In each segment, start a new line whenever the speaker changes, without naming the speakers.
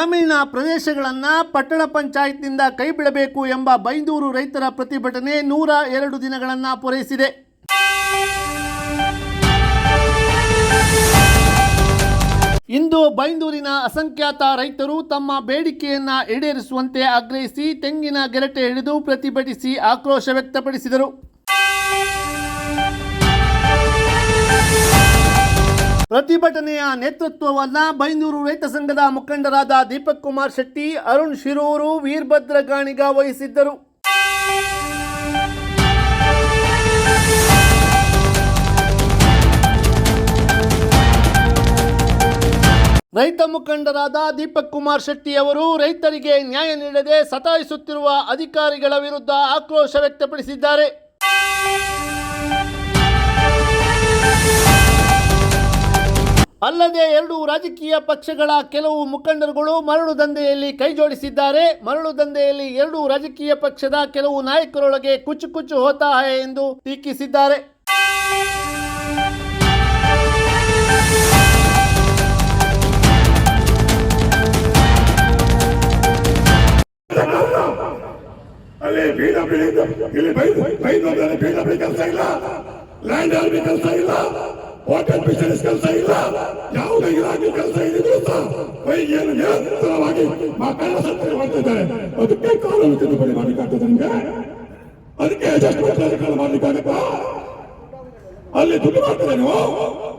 ಗ್ರಾಮೀಣ ಪ್ರದೇಶಗಳನ್ನು ಪಟ್ಟಣ ಪಂಚಾಯತ್ನಿಂದ ಕೈಬಿಡಬೇಕು ಎಂಬ ಬೈಂದೂರು ರೈತರ ಪ್ರತಿಭಟನೆ 102 ದಿನಗಳನ್ನು ಪೂರೈಸಿದೆ. ಇಂದು ಬೈಂದೂರಿನ ಅಸಂಖ್ಯಾತ ರೈತರು ತಮ್ಮ ಬೇಡಿಕೆಯನ್ನು ಈಡೇರಿಸುವಂತೆ ಆಗ್ರಹಿಸಿ ತೆಂಗಿನ ಗೆರಟೆ ಹಿಡಿದು ಪ್ರತಿಭಟಿಸಿ ಆಕ್ರೋಶ ವ್ಯಕ್ತಪಡಿಸಿದರು. ಪ್ರತಿಭಟನೆಯ ನೇತೃತ್ವವನ್ನು ಬೈಂದೂರು ರೈತ ಸಂಘದ ಮುಖಂಡರಾದ ದೀಪಕ್ ಕುಮಾರ್ ಶೆಟ್ಟಿ, ಅರುಣ್ ಶಿರೂರು, ವೀರಭದ್ರ ಗಾಣಿಗ ವಹಿಸಿದ್ದರು. ರೈತ ಮುಖಂಡರಾದ ದೀಪಕ್ ಕುಮಾರ್ ಶೆಟ್ಟಿ ಅವರು ರೈತರಿಗೆ ನ್ಯಾಯ ನೀಡದೆ ಸತಾಯಿಸುತ್ತಿರುವ ಅಧಿಕಾರಿಗಳ ವಿರುದ್ಧ ಆಕ್ರೋಶ ವ್ಯಕ್ತಪಡಿಸಿದ್ದಾರೆ. ಅಲ್ಲದೆ ಎರಡು ರಾಜಕೀಯ ಪಕ್ಷಗಳ ಕೆಲವು ಮುಖಂಡರುಗಳು ಮರಳು ದಂಧೆಯಲ್ಲಿ ಕೈಜೋಡಿಸಿದ್ದಾರೆ. ಮರಳು ದಂಧೆಯಲ್ಲಿ ಎರಡು ರಾಜಕೀಯ ಪಕ್ಷದ ಕೆಲವು ನಾಯಕರೊಳಗೆ ಕುಚ್ಚು ಕುಚ್ಚು ಹೋತಾ ಹೈ ಎಂದು ಟೀಕಿಸಿದ್ದಾರೆ.
ಹೋಟೆಲ್ ಬಿಸಿನೆಸ್ ಕೆಲಸ ಇಲ್ಲ, ಯಾವುದೇ ಇಲಾಖೆ ಕೆಲಸ ಇದ್ರೂ ಏನು ನಿರಂತರವಾಗಿ ಮಕ್ಕಳ ಸತ್ಯ ಮಾಡ್ತಿದ್ದಾರೆ. ಅದಕ್ಕೆ ಕಾನೂನು ತಿದ್ದುಪಡಿ ಮಾಡ್ಲಿಕ್ಕಾಗ್ತದೆ ನಿಮ್ಗೆ? ಅದಕ್ಕೆ ಅಡ್ಜಸ್ಟ್ಮೆಂಟ್ ಕಾರ್ಯಕ್ರಮ ಮಾಡ್ಲಿಕ್ಕಾಗತ್ತಾ? ಅಲ್ಲಿ ದುಡ್ಡು ಮಾಡ್ತಾರೆ ನೀವು.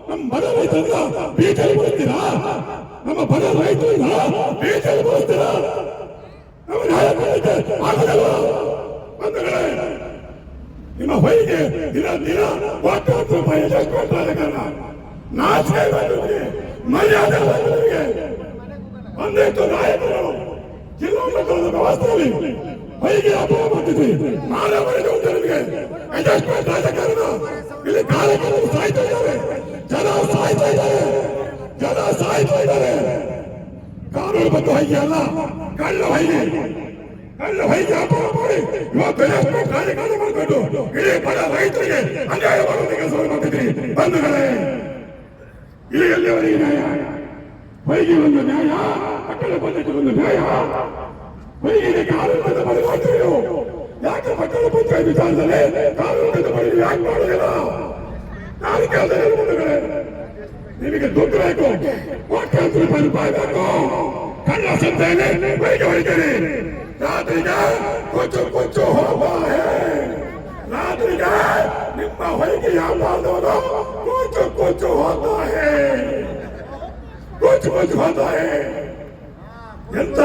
ನಮ್ಮ ಬಡ ರೈತರಿಂದ ಬೀಜಲ್ಲಿ ಬಳಸ್ತೀರಾ? ನಮ್ಮ ಬಡ ರೈತರಿಂದ ಬೀಜಲ್ಲಿ ಬಳಸ್ತೀರಾ? ನಮ್ಮ ನ್ಯಾಯ ಆಗೋದಲ್ಲ. ಬಂಧುಗಳೇ, ನಿಮ್ಮ ಹೊಯ್ಗೆ ದಿನ ದಿನ 1 ರೂಪಾಯಿ ಅಡ್ಜಸ್ಟ್ಮೆಂಟ್ ಕಾರಣ ನಾಚಿಕೆ ಬಂದಿದೆ, ಮರ್ಯಾದೆ ಬಂದಿದೆ. ಒಂದೆಷ್ಟು ನಾಯಕರು ಜಿಲ್ಲಾಡಳಿತದ ವ್ಯವಸ್ಥೆಯಲ್ಲಿ ಹೊಯ್ಗೆ ಅಭಾವ ಮಾಡ್ತಿದ್ವಿ. ಮಾನವರಿಗೆ ನಿಮಗೆ ಅಡ್ಜಸ್ಟ್ಮೆಂಟ್ ರಾಜಕಾರಣ. ಇಲ್ಲಿ ಕಾರ್ಯಕ್ರಮಗಳು ಸಾಯ್ತಾ ಇದ್ದಾರೆ, ಜನ ಸಾಯ್ತಾ ಇದ್ದಾರೆ, ಜನ ಸಾಯ್ತಾ ಇದ್ದಾರೆ. ಕಾನೂನು ಬಂದು ಹೊಯ್ಗೆ ಅಲ್ಲ, ಕಳ್ಳ ಹೊಯ್ಗೆ. ಕಳ್ಳ ಹೊಯ್ಗೆ ಅಭಾವ ಮಾಡಿ ಇವತ್ತು ಅಡ್ಜಸ್ಟ್ಮೆಂಟ್ ರಾಜಕಾರಣ ಮಾಡಿಕೊಂಡು ಇಡೀ ಬಡ ರೈತರಿಗೆ ಅನ್ಯಾಯ ಮಾಡುವಂತೆ ಕೆಲಸವನ್ನು ಮಾಡ್ತಿದ್ರಿ. ಬಂಧುಗಳೇ, ಇಲ್ಲಿ ಎಲ್ಲಿವರೆಗೆ ನ್ಯಾಯ? ಹೊಯ್ಗೆ ಒಂದು ನ್ಯಾಯ, ಮಕ್ಕಳ ಪದ್ಧತಿ ಒಂದು ನ್ಯಾಯ. ಹೊಯ್ಗೆ ಕಾನೂನು ತಿದ್ದುಪಡಿ ಮಾಡ್ತೀವಿ ನೀವು. ಯಾಕೆ ಮಕ್ಕಳ ಪಂಚಾಯತ್ ವಿಚಾರದಲ್ಲಿ ಕಾನೂನು ತಿದ್ದುಪಡಿ ಯಾಕೆ ಮಾಡುವುದಿಲ್ಲ? ನಾನು ಕೇಳ್ತೇನೆ ಬಂಧುಗಳೇ, ನಿಮಗೆ ದುಡ್ಡು ಬೇಕು, 1 ರೂಪಾಯಿ ಬೇಕು, ಕಳ್ಳ ಸಂತೆಯಲ್ಲಿ ಹೊಯ್ಗೆ ಹೊಡಿತೀರಿ. ರಾತ್ರಿಗೆ ಕುಚ್ಚು ಕುಚ್ಚು ಹೋಗ್ತಾ ಹೇ. ರಾತ್ರಿಗೆ ನಿಮ್ಮ ಹೊಯ್ಗೆ ವ್ಯಾಪಾರದವರು ಕುಚ್ಚು ಕುಚ್ಚು ಹೋಗ್ತಾ ಹೇ, ಕುಚ್ಚು ಕುಚ್ಚು ಹೋಗ್ತಾ ಹೇ. ಎಂತ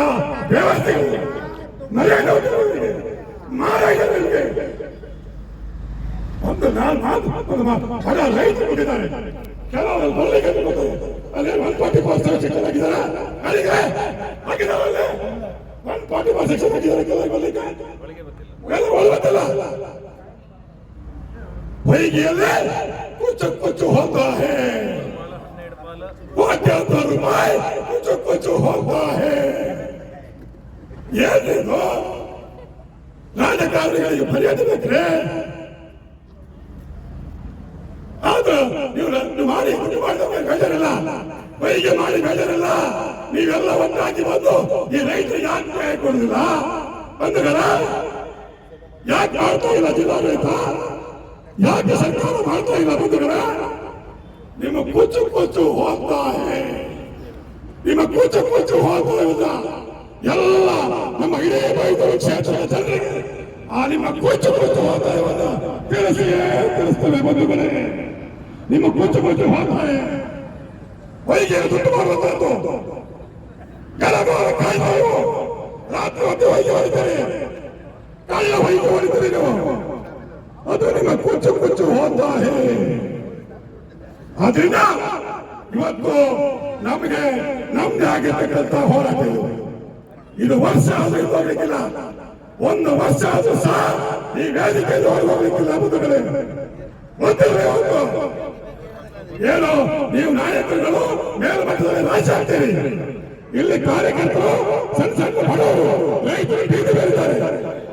ವ್ಯವಸ್ಥೆ ಮರ್ಯಾದೆ ಮಾರಾಟಗಳಿಗೆ ಒಂದು ಬಡ ರೈತರು ಕೊಟ್ಟಿದ್ದಾರೆ. ಕೆಲವರು ಬರ್ಲಿಕ್ಕೆ ಅಲ್ಲೇ 140% ಶಿಕ್ಷಣ ಹಾಕಿದಾರ. ಅಲ್ಲಿಗೆ ಹಾಕಿದಾರಲ್ಲೇ 140% ಶಿಕ್ಷಣ ಹಾಕಿದ್ದಾರೆ. ಕೆಲವರು ಬರ್ಲಿಕ್ಕೆ ಎಲ್ಲರೂ ಒಳಗೊತ್ತಲ್ಲ. ಹೊಯ್ಗೆಯಲ್ಲೇ ಕುಚ್ಚು ಕುಚ್ಚು ಹೋಗ್ತಾ ಹೇ. 1 ರೂಪಾಯಿ ಕುಚ್ಚು ಕುಚ್ಚು ಹೋಗ್ತಾ ಹೇ. ಏನಿದು? ರಾಜಕಾರಣಿಗಳಿಗೆ ಮರ್ಯಾದೆ ಬೇಕ್ರೆ? ಆದ್ರೂ ನೀವು ಮಾಡಿ ಬೇಜಾರಿಲ್ಲ, ಹೊಯ್ಗೆ ಮಾಡಿ ಬೇಜಾರಿಲ್ಲ. ನೀವೆಲ್ಲ ಒಟ್ಟಾಗಿ ಬಂದು ಈ ರೈತರಿಗೆ ಯಾಕೆ ನ್ಯಾಯ ಕೊಡುದಿಲ್ಲ? ಬಂಧುಗಳ, ಯಾಕೆ ಮಾಡ್ತಾ ಇಲ್ಲ ಜಿಲ್ಲಾಡಳಿತ? ಯಾಕೆ ಸರ್ಕಾರ ಮಾಡ್ತಾ ಇಲ್ಲ? ಬಂಧುಗಳ, ನಿಮ್ಮ ಕುಚ್ಚು ಕುಚ್ಚು ಹೋಗ್ತಾ ಹೇ. ನಿಮ್ಮ ಕುಚ್ಚು ಕುಚ್ಚು ಹೋಗ್ತಾ ಇಲ್ಲ. ಎಲ್ಲ ನಮ್ಮ ಇಡೀ ಬೈಂದೂರು ಕ್ಷೇತ್ರದ ಜನರಿಗೆ ಆ ನಿಮ್ಮ ಕುಚ್ಚು ಕುಚ್ಚು ಹೋಗ್ತಾ ಇರೋದು ತಿಳಿಸ್ತೇವೆ. ಬಂಧುಗಳೇ, ನಿಮ್ಮ ಕುಚ್ಚು ಕುಚ್ಚು ಹೋಗ್ತಾ ಇದೆ. ಹೊಯ್ಗೆ ದುಡ್ಡು ಮಾಡುವಂತದ್ದು ಕೆಲವಾರ ಕಾಯ್ತಾರು. ರಾತ್ರಿ ಹೊತ್ತು ಹೊಯ್ಗೆ ಹೊಡಿತಾರೆ, ಕಳ್ಳ ಹೊಯ್ಗೆ ಹೊಡಿತಾರೆ ನೀವು. ಅದು ನಿಮ್ಮ ಕುಚ್ಚು ಕುಚ್ಚು ಹೋಗ್ತಾ ಹೇ. ಆದ್ರಿಂದ ಇವತ್ತು ನಮಗೆ ನಮ್ದೇ ಆಗಿರ್ತಕ್ಕಂಥ ಹೋರಾಟ ಇದು ವರ್ಷ ಆದ್ರೂ ಹೋಗ್ಲಿಕ್ಕಿಲ್ಲ. 1 ವರ್ಷ ಆದ್ರೂ ಸಹ ಈ ವೇದಿಕೆಯಲ್ಲಿ ಹೋಗ್ಲಿಕ್ಕಿಲ್ಲ. ಬಂಧುಗಳೇ, ಗೊತ್ತಿಲ್ಲ ಇವತ್ತು ಏನೋ ನೀವು ನಾಯಕರುಗಳು ಮೇಲ್ಮಟ್ಟದಲ್ಲಿ ರಾಜ ಆಗ್ತೀರಿ. ಇಲ್ಲಿ ಕಾರ್ಯಕರ್ತರು ಸಣ್ಣ ಸಣ್ಣ ಬಡವರು ರೈತರು ಬೀದಿ ಬೇರಿದ್ದಾರೆ.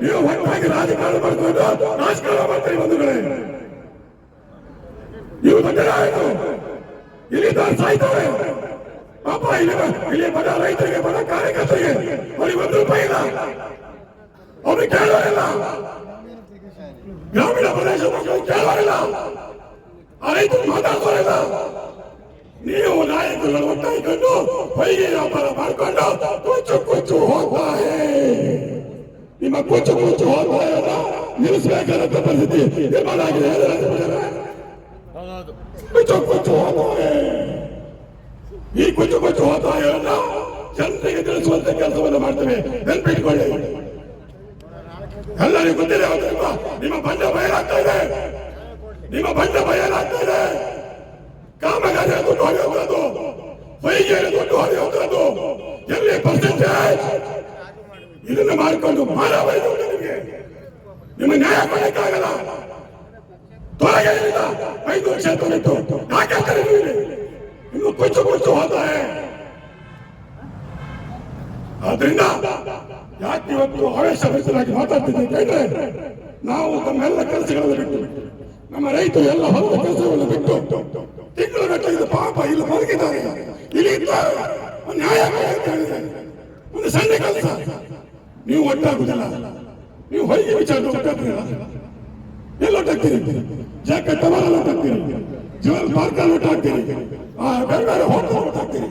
ನೀವು ಒಟ್ಟಾಗಿ ರಾಜಕಾರಣ ಮಾಡಿಕೊಂಡು ರಾಜಕಾರಣ ಮಾಡ್ತೀರಿ. ಬಂಧುಗಳೇ, ಇವು ಬಂದರೆ ಆಯ್ತು, ಇಲ್ಲಿದ್ದಾರೆ ಸಾಯ್ತಾರೆ. ಪಾಪ ಇಲ್ಲಿ ಬಡ ರೈತರಿಗೆ ಬಡ ಕಾರ್ಯಕರ್ತರಿಗೆ ಅವ್ರಿಗೆ ₹1 ಇಲ್ಲ. ಅವ್ರಿಗೆ ಕೇಳೋರಿಲ್ಲ. ಗ್ರಾಮೀಣ ಪ್ರದೇಶದ ಮಕ್ಕಳು ಕೇಳೋರಿಲ್ಲ. ಆ ರೈತರು ಮಾತಾಡ್ತಾರಿಲ್ಲ. ನೀವು ನಾಯಕರುಗಳು ಒಟ್ಟಾಗಿಕೊಂಡು ಹೊಯ್ಗೆ ವ್ಯಾಪಾರ ಮಾಡಿಕೊಂಡು ಕುಚ್ಚು ಹೋಗ್ತಾ ನಿಮ್ಮ ಕುಚ್ಚು ಹೋಗ್ತಾ ನಿಲ್ಲಿಸಬೇಕಾದಂತ ಪರಿಸ್ಥಿತಿ ನಿರ್ಮಾಣ ಆಗಿದೆ. ಕುಚ್ಚು ಹೋಗ್ತಾ ಈ ಕುಚ್ಚು ಹೋಗ್ತಾಯನ್ನ ಜನತೆಗೆ ತಿಳಿಸುವಂತ ಕೆಲಸವನ್ನು ಮಾಡ್ತೇವೆ. ನೆನ್ಪಿಟ್ಕೊಳ್ಳಿ. ಎಲ್ಲರಿಗೂ ಗೊತ್ತಿದೆ. ನಿಮ್ಮ ಬಂಡ ಬಯಲಾಗ್ತಾ ಇದೆ. ಕಾಮಗಾರಿ ದುಡ್ಡು ಹೊಡೆ ಹೋಗೋದು, ಹೊಯ್ಗೆ ದುಡ್ಡು ಹೊಡೆ ಹೋಗೋದು, ಎಲ್ಲಿ ಪರ್ಸೆಂಟೇಜ್ ಇದನ್ನು ಮಾಡಿಕೊಂಡು ಮಾನವರಿ ನಿಮ್ಮ ನ್ಯಾಯ ಕೊಡಕ್ಕಾಗಲ್ಲ. ತೊಲಗೆ 5 ವರ್ಷ ತೊಲಿತು ಯಾಕೆ ಕರೀತೀವಿ? ಇನ್ನು ಕುಚ್ಚು ಹೋಗ್ತಾರೆ. ಆದ್ರಿಂದ ಯಾಕೆ ಇವತ್ತು ಆವೇಶಭರಿತರಾಗಿ ಮಾತಾಡ್ತಿದ್ದೀವಿ ಕೇಳಿದ್ರೆ, ನಾವು ತಮ್ಮೆಲ್ಲ ಕೆಲಸಗಳನ್ನು ಬಿಟ್ಟು, ನಮ್ಮ ರೈತರು ಎಲ್ಲ ಹೊಸ ಕೆಲಸವನ್ನು ಬಿಟ್ಟು ತಿಂಗಳು ಗಟ್ಟಲೆ ಪಾಪ ಇಲ್ಲಿ ಬದುಕಿದ್ದಾರೆ, ಇಲ್ಲಿ ನ್ಯಾಯ ಒಂದು ಸಣ್ಣ ಕೆಲಸ. ನೀವು ಒಟ್ಟಾಗುದಿಲ್ಲ. ನೀವು ಹೊಯ್ಗೆ ವಿಚಾರ ಒಟ್ಟಾಗ್ತೀರ. ಎಲ್ಲ ಒಟ್ಟಾಗ್ತೀರಿ. Jacket tower ಒಟ್ಟಾಗ್ತೀರಿ. ಜೀವನ ಪಾರ್ಕಲ್ಲಿ ಒಟ್ಟಾಗ್ತೀರಿ. ಬೇರೆ ಬೇರೆ ಹೋಟೆಲ್ ಒಟ್ಟಾಗ್ತೀರಿ.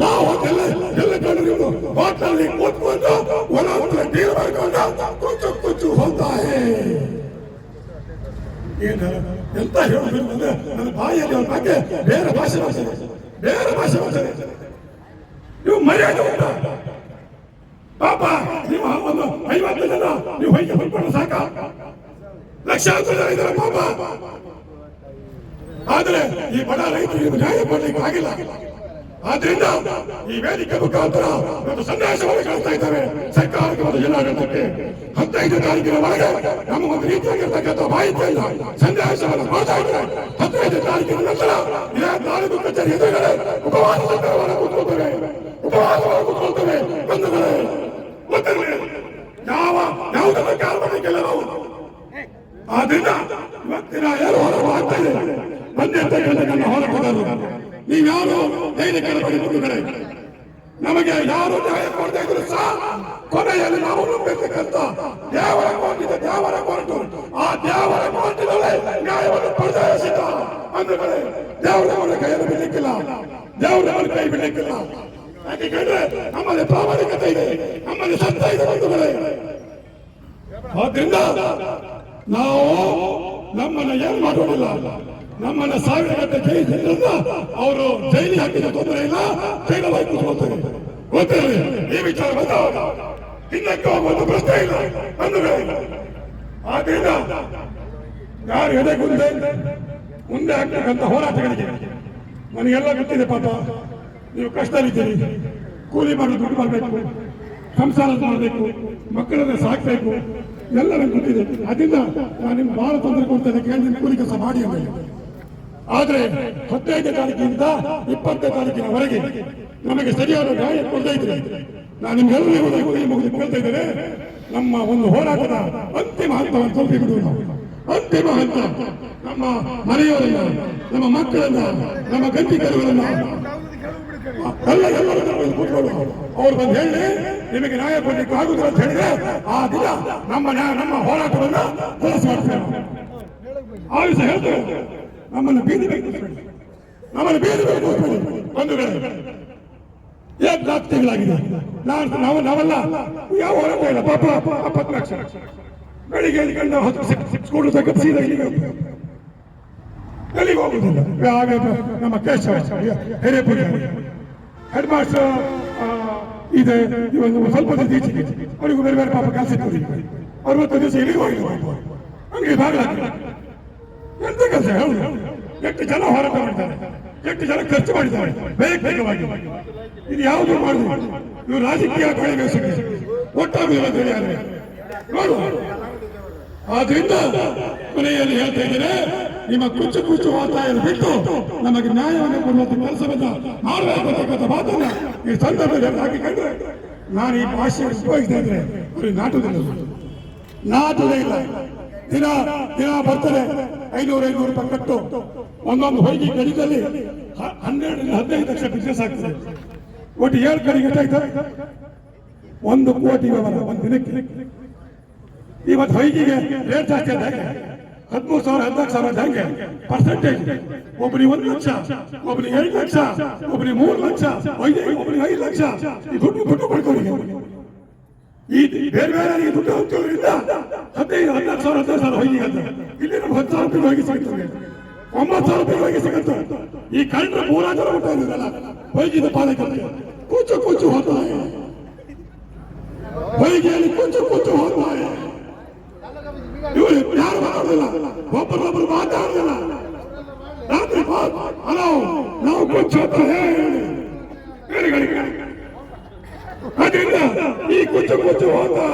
ಯಾವ ಹೋಟೆಲ್ ಎಲ್ಲ ಕಂಡ್ರಿ ಹೋಟೆಲ್ ಕೂತ್ಕೊಂಡು ಒಳ ಡೀಲ್ ಮಾಡ್ಕೊಂಡು ಕುಚ್ಚು ಹೋಗ್ತಾರೆ. ಎಂತ ಹೇಳಬೇಕು ಅಂದ್ರೆ ನನ್ನ ಬಾಯಲ್ಲಿ ಅವ್ರ ಬಗ್ಗೆ ಬೇರೆ ಭಾಷೆ ಬರ್ತದೆ. ನೀವು ಮರ್ಯಾದೆ ಉಂಟ? ಪಾಪ ನೀವು ಒಂದು 50 ಜನ ನೀವು ಹೊಯ್ಗೆ ಹೊಂದ್ಕೊಂಡು ಸಾಕ, ಲಕ್ಷಾಂತರ ಜನ ಇದ್ದಾರೆ ಪಾಪ. ಆದ್ರೆ ಈ ಬಡ ರೈತರಿಗೆ ನ್ಯಾಯ ಕೊಡ್ಲಿಕ್ಕೆ ಆಗಿಲ್ಲ. ಆದ್ರಿಂದ ಈ ವೇದಿಕೆ ಮುಖಾಂತರ ಒಂದು ಸಂದೇಶವನ್ನು ಕಳಿಸ್ತಾ ಇದ್ದಾರೆ ಸರ್ಕಾರಕ್ಕೆ ಮತ್ತು ಜಿಲ್ಲಾಡಳಿತಕ್ಕೆ. 15 ತಾರೀಕಿನ ಒಳಗೆ ನಮಗೊಂದು ರೀತಿಯಾಗಿರ್ತಕ್ಕಂಥ ಮಾಹಿತಿಯಲ್ಲ ಸಂದೇಶವನ್ನು ಮಾಡ್ತಾ ಇದ್ದಾರೆ. 15 ತಾರೀಕಿನ ನಂತರ ಇದೇ ತಾಲೂಕು ಕಚೇರಿ ಎದುರುಗಡೆ ಉಪವಾಸ ಸಂದರ್ಭವನ್ನು ಕೂತ್ಕೊಳ್ತೇವೆ. ಬಂಧುಗಳೇ, ಯಾವುದನ್ನು ಕಾಲ ಮಾಡಲಿಕ್ಕೆಲ್ಲ ನಾವು. ಆದ್ರಿಂದ ಇವತ್ತಿನ ಏನು ಹೋರಾಟ ಆಗ್ತಾ ಇದೆ ಬಂದಿರ್ತಕ್ಕಂಥ ನನ್ನ ಹೋರಾಟಗಾರರು, ನೀವ್ಯಾರು ಧೈರ್ಯಕರ ಬಂಧುಗಳೇ, ನಮಗೆ ಯಾರು ನ್ಯಾಯ ಕೊಡ್ತಾ ಇದ್ರು ಸಹ ಕೊನೆಯಲ್ಲಿ ನಾವು ನಂಬಿರ್ತಕ್ಕಂಥ ದೇವರ ಕೋರ್ಟು ಆ ದೇವರ ಕೋರ್ಟಿನಲ್ಲೇ ನ್ಯಾಯವನ್ನು ಪಡೆದ ಬಂಧುಗಳೇ. ದೇವರ ಕೈಯನ್ನು ಬಿಡಲಿಕ್ಕಿಲ್ಲ, ದೇವರ ಕೈ ಬಿಡಲಿಕ್ಕಿಲ್ಲ. ಯಾಕೆಂದ್ರೆ ನಮ್ಮಲ್ಲಿ ಪ್ರಾಮಾಣಿಕತೆ ಇದೆ, ನಮ್ಮಲ್ಲಿ ಸತ್ಯ ಇದೆ ಬಂಧುಗಳೇ. ಆದ್ರಿಂದ ನಾವು ನಮ್ಮನ್ನ ಏನ್ ಮಾಡೋದಿಲ್ಲ. ನಮ್ಮನ್ನ 1000 ಗಂಟೆ ಜೈಲಿನಿಂದ ಅವರು ಜೈಲಿಗೆ ಹಾಕಿದ ತೊಂದರೆ ಇಲ್ಲ, ಜೈಲಲ್ಲಿ ಕೂತ್ಕೊಳ್ತಾರೆ. ಗೊತ್ತಿರಲಿ ಈ ವಿಚಾರ ಬಂದಾಗ ಹಿಂದಕ್ಕೆ ಹೋಗುವಂತ ಪ್ರಶ್ನೆ ಇಲ್ಲ ಬಂಧುಗಳೇ. ಆದ್ರಿಂದ ಯಾರು ಮುಂದೆ ಆಗ್ತಕ್ಕಂಥ ಹೋರಾಟಗಳಿಗೆ ನನಗೆಲ್ಲ ಗೊತ್ತಿದೆ. ಪಾಪ ನೀವು ಕಷ್ಟದಲ್ಲಿದ್ದೀರಿ, ಕೂಲಿ ಮಾಡಲು ದುಡ್ಡು ಮಾಡಬೇಕು, ಸಂಸಾರ ಮಾಡಬೇಕು, ಮಕ್ಕಳನ್ನ ಸಾಕಬೇಕು, ಎಲ್ಲ ನನಗೆ ಗೊತ್ತಿದೆ. ಅದರಿಂದ ನಾನು ನಿಮ್ಗೆ ಬಹಳ ತೊಂದರೆ ಕೊಡ್ತೇನೆ, ಕೇಳಿ ಕೂಲಿ ಕೆಲಸ ಮಾಡಿ ಆಮೇಲೆ. ಆದ್ರೆ 15 ತಾರೀಕಿನಿಂದ 20 ತಾರೀಕಿನವರೆಗೆ ನಮಗೆ ಸರಿಯಾದ ನ್ಯಾಯ ಕೊಡ್ತಾ ಇದ್ರೆ ನಾನು ನಿಮ್ಗೆಲ್ಲರಿಗೂ ಮುಗಿದುಕೊಳ್ತಾ ಇದ್ದೇನೆ. ನಮ್ಮ ಒಂದು ಹೋರಾಟದ ಅಂತಿಮ ಹಂತವನ್ನು ತಲುಪಿಬಿಡುವ ನಾವು. ಅಂತಿಮ ಹಂತ ನಮ್ಮ ಮನೆಯವರನ್ನ, ನಮ್ಮ ಮಕ್ಕಳನ್ನ, ನಮ್ಮ ಗಂಟಿಕರುಗಳನ್ನ ಎಲ್ಲರೂ ಕೂತ್ಕೊಳ್ಳುವ. ಅವ್ರು ಬಂದು ಹೇಳಿ ನಿಮಗೆ ನ್ಯಾಯ ಕೊಡ್ಲಿಕ್ಕೆ ಆಗುದಿಲ್ಲ ಅಂತ ಹೇಳಿದ್ರೆ ಆ ದಿನ ನಮ್ಮ ಹೋರಾಟವನ್ನ ಕೆಲಸ ಮಾಡ್ತೇವೆ. ಆ ವಿಷಯ ಹೇಳ್ತೇವೆ. ನಮ್ಮನ್ನು ಬೀದಿ ಬಂಧುಗಳೇ. 4 ತಿಂಗಳಾಗಿದೆ. ನಾವೆಲ್ಲ ಯಾವ ಹೋರಾಟ ಇಲ್ಲ. ಪಾಪ 20 ಲಕ್ಷ ಬೆಳಿಗ್ಗೆ ಎದ್ಕೊಂಡು 10 ಸ್ಕೂಲ್ ತಗೊಂಡು ಸೀದಾ ಎಲ್ಲಿಗೆ ಹೋಗುದಿಲ್ಲ. ಆಗ ನಮ್ಮ ಕೇಶವ ಹಿರೇಪುರ ಹೆಡ್ ಮಾಸ್ಟರ್ ಇದೆ, ಇವತ್ತು ಸ್ವಲ್ಪ ದಿವಸ ಈಚೆಗೆ ಅವರಿಗೂ ಬೇರೆ ಬೇರೆ ಪಾಪ ಕೆಲಸ ಇರ್ತದೆ. 60 ದಿವಸ ಎಲ್ಲಿಗೆ ಹೋಗಿಲ್ಲ. ಹಂಗೆ ಭಾಗ ಎಂತ ಕೆಲಸ ಹೇಳು. ಎಷ್ಟು ಜನ ಹೋರಾಟ ಮಾಡಿದ್ದಾರೆ, ಎಷ್ಟು ಜನ ಖರ್ಚು ಮಾಡಿದ್ದಾರೆ ವೈಯಕ್ತಿಕವಾಗಿ. ಇದು ಯಾವುದು ಮಾಡುದು ಇವರು ರಾಜಕೀಯ ಕಳೆಗಳಿಗೆ ಒಟ್ಟಾಗುದಿಲ್ಲ ಅಂತ ಹೇಳಿದ್ದಾರೆ ನೋಡು. ಆದ್ರಿಂದ ಕೊನೆಯಲ್ಲಿ ಹೇಳ್ತಾ ಇದ್ದೇನೆ, ನಿಮ್ಮ ಕುಚ್ಚು ವಾತಾಯನ ಬಿಟ್ಟು ನಮಗೆ ನ್ಯಾಯವನ್ನು ಕೊಡುವಂತ ಕೆಲಸವನ್ನ ಮಾಡಬೇಕಂತ ಮಾತನ್ನ ಈ ಸಂದರ್ಭದಲ್ಲಿ ಹಾಕಿಕೊಂಡ್ರೆ ನಾನು ಈ ಭಾಷೆ ಉಪಯೋಗಿಸ್ತಾ ಇದ್ರೆ ಅವ್ರಿಗೆ ನಾಟುವುದೇ ಇಲ್ಲ. ದಿನ ಬರ್ತದೆ 500 ರೂಪಾಯಿ ಕಟ್ಟು. ಒಂದೊಂದು ಹೊಯ್ಗೆ ಗಡಿದಲ್ಲಿ 12 15 ಲಕ್ಷ ಬಿಸ್ನೆಸ್ ಆಗ್ತದೆ. ಒಟ್ಟು 7 ಕಡೆಗೆ ಎಷ್ಟಾಯ್ತು? 1 ಕೋಟಿ ವ್ಯವಹಾರ ಒಂದು ದಿನಕ್ಕೆ. ಇವತ್ತು ಹೊಯ್ಗೆಗೆ ರೇಟ್ ಜಾಸ್ತಿ ಆದ ಹಾಗೆ 13,000 14,000 ಹೆಂಗೆ ಪರ್ಸೆಂಟೇಜ್? ಒಬ್ಬನಿಗೆ 1 ಲಕ್ಷ, ಒಬ್ಬನಿಗೆ 2 ಲಕ್ಷ, ಒಬ್ಬನಿಗೆ 3 ಲಕ್ಷ, ಒಬ್ಬನಿಗೆ 5 ಲಕ್ಷ. ಈ ದುಡ್ಡು ಪಡ್ಕೊಳ್ಳಿ. ಈ ಬೇರೆ ಬೇರೆ ದುಡ್ಡು ಹಂಚೋದ್ರಿಂದ 15,000 ಹೊಯ್ಗೆ ಅಂತ ಇಲ್ಲಿ ನಮ್ಗೆ 10,000 ರೂಪಾಯಿ ಹೊಯ್ಗೆ ಸಿಗುತ್ತದೆ, 9,000 ರೂಪಾಯಿ ಹೊಯ್ಗೆ ಸಿಗುತ್ತೆ. ಈ ಕಂಡ್ರೆ 3,000 ರೂಪಾಯಿ ಹೊಯ್ಗಿದ ಪಾಲಕರಿಗೆ ಕುಚ್ಚು ಹೋಗ್ತಾರೆ. ಹೊಯ್ಗೆಯಲ್ಲಿ ಕುಚ್ಚು ಹೋಗ್ತಾರೆ. ಇವರು ಯಾರು ಮಾತಾಡೋದಿಲ್ಲ, ಒಬ್ಬರೊಬ್ಬರು ಮಾತಾಡೋದಿಲ್ಲ. ರಾತ್ರಿ ಹಲೋ ನಾವು ಕುಚ್ಚು ಅದರಿಂದ ಈ ಕುಚ್ಚು ಹೋಗ್ತಾ